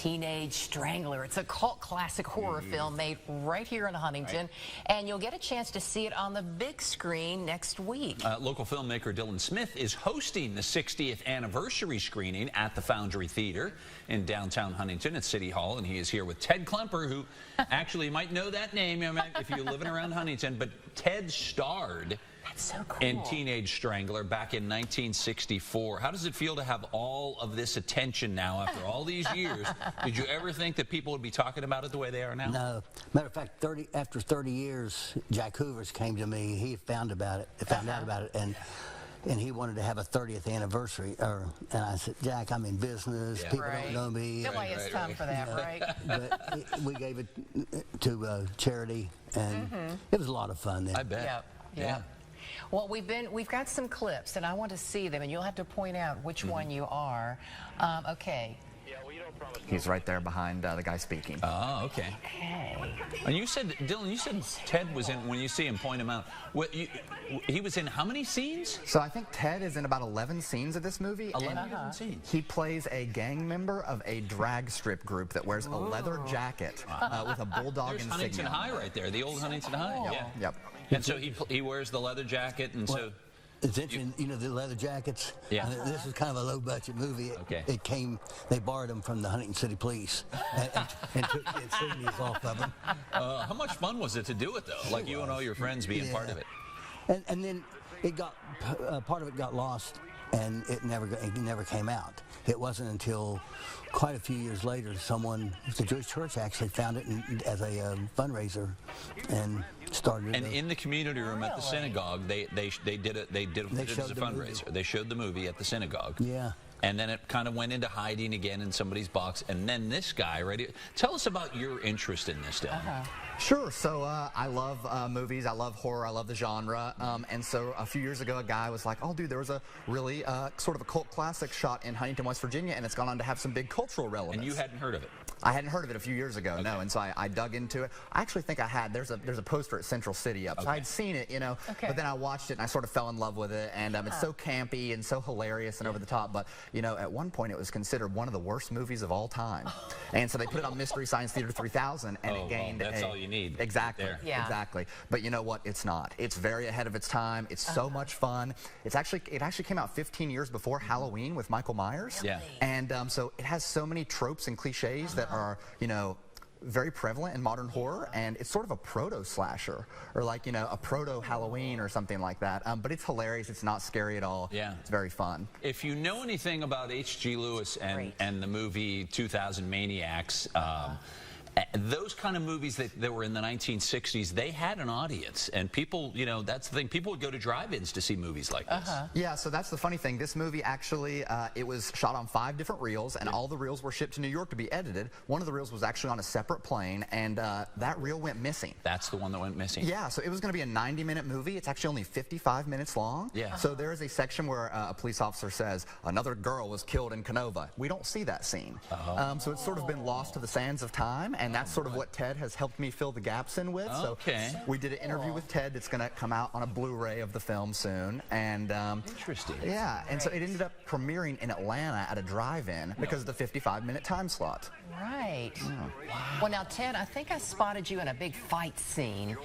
Teenage Strangler. It's a cult classic horror film made right here in Huntington, and you'll get a chance to see it on the big screen next week. Local filmmaker Dylan Smith is hosting the 60th anniversary screening at the Foundry Theater in downtown Huntington at City Hall, and he is here with Ted Klemper, who actually might know that name if you're living around Huntington, but Ted starred so cool. in Teenage Strangler back in 1964. How does it feel to have all of this attention now after all these years? Did you ever think that people would be talking about it the way they are now? No. Matter of fact, after 30 years, Jack Hoover's came to me. He found out about it, and he wanted to have a 30th anniversary. And I said, Jack, I'm in business. Yeah. People don't know me. Nobody has time for that, right? But we gave it to charity, and it was a lot of fun then. I bet. Yeah. Well, we've got some clips, and I want to see them, and you'll have to point out which one you are. Okay. He's right there behind the guy speaking. Oh, okay. And you said, Dylan, you said Ted was in, when you see him, point him out. He was in how many scenes? So I think Ted is in about 11 scenes of this movie. 11 scenes. He plays a gang member of a drag strip group that wears a leather jacket with a bulldog There's insignia. Huntington High right there, the old Huntington High. Yep. And so he wears the leather jacket, and so... It's interesting, you know, the leather jackets. Yeah. This was kind of a low-budget movie. Okay. They borrowed them from the Huntington City Police and took the insignias off of them. How much fun was it to do it, though? Like you and all your friends being part of it. And then it got part of it got lost, and it never came out. It wasn't until quite a few years later the Jewish church actually found it as a fundraiser and started. And in the community room at the synagogue, they did it as a fundraiser. They showed the movie at the synagogue. Yeah. And then it kind of went into hiding again in somebody's box. And then this guy, right? Tell us about your interest in this, Dylan. Sure. So I love movies. I love horror. I love the genre. And so a few years ago, a guy was like, "Oh, dude, there was a really sort of a cult classic shot in Huntington, West Virginia, and it's gone on to have some big cultural relevance." And you hadn't heard of it? I hadn't heard of it a few years ago, no. And so I dug into it. I actually think I had. There's a poster at Central City up. So I'd seen it, you know. But then I watched it and I sort of fell in love with it. And it's so campy and so hilarious and over the top. But you know, at one point it was considered one of the worst movies of all time. And so they put it on Mystery Science Theater 3000, and it gained. That's all you need. Exactly. Right there. Exactly. But you know what? It's not. It's very ahead of its time. It's so much fun. It actually came out 15 years before Halloween with Michael Myers. Yeah. And so it has so many tropes and cliches that are, you know, very prevalent in modern horror, and it's sort of a proto-slasher, or like, you know, a proto-Halloween or something like that. But it's hilarious. It's not scary at all. Yeah. It's very fun. If you know anything about H.G. Lewis and the movie 2000 Maniacs, those kind of movies that were in the 1960s, they had an audience, and people, you know, that's the thing. People would go to drive-ins to see movies like this. Yeah, so that's the funny thing. This movie actually, it was shot on 5 different reels, and all the reels were shipped to New York to be edited. One of the reels was actually on a separate plane, and that reel went missing. That's the one that went missing? Yeah, so it was going to be a 90-minute movie. It's actually only 55 minutes long. Yeah. So there is a section where a police officer says, "Another girl was killed in Canova." We don't see that scene. So it's sort of been lost to the sands of time, and that's sort of what Ted has helped me fill the gaps in with. So we did an interview with Ted that's going to come out on a Blu-ray of the film soon. And interesting. Yeah, and so it ended up premiering in Atlanta at a drive-in because of the 55-minute time slot. Right. Well, now, Ted, I think I spotted you in a big fight scene.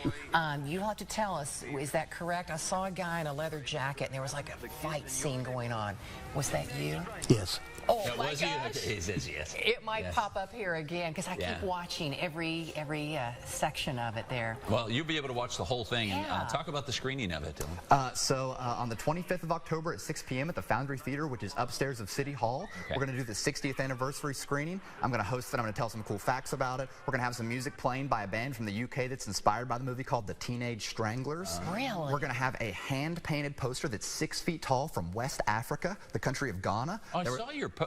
You'll have to tell us, is that correct? I saw a guy in a leather jacket, and there was like a fight scene going on. Was that you? Yes. Oh, my gosh. He says yes. It might pop up here again, because I keep watching every section of it there. Well, you'll be able to watch the whole thing. And talk about the screening of it, Dylan. So on the 25th of October at 6 p.m. at the Foundry Theater, which is upstairs of City Hall, we're going to do the 60th anniversary screening. I'm going to host it. I'm going to tell some cool facts about it. We're going to have some music playing by a band from the UK that's inspired by the movie called the Teenage Stranglers. Really? We're going to have a hand-painted poster that's 6 feet tall from West Africa, the country of Ghana. Oh,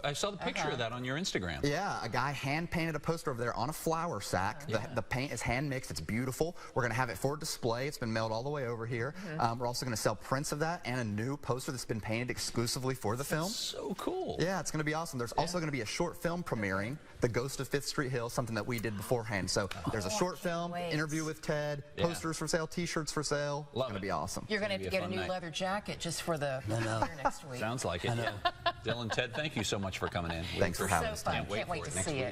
I saw the picture of that on your Instagram. Yeah, a guy hand-painted a poster over there on a flour sack. The paint is hand-mixed. It's beautiful. We're going to have it for display. It's been mailed all the way over here. We're also going to sell prints of that and a new poster that's been painted exclusively for the film. That's so cool. Yeah, it's going to be awesome. There's also going to be a short film premiering, The Ghost of Fifth Street Hill, something that we did beforehand. So there's a short film, interview with Ted, posters for sale, T-shirts for sale. It's going to be awesome. You're going to have to get a new leather jacket just for the premiere next week. Sounds like it. Dylan, Ted, thank you so much for coming in. Thanks for having us. Can't wait to see it.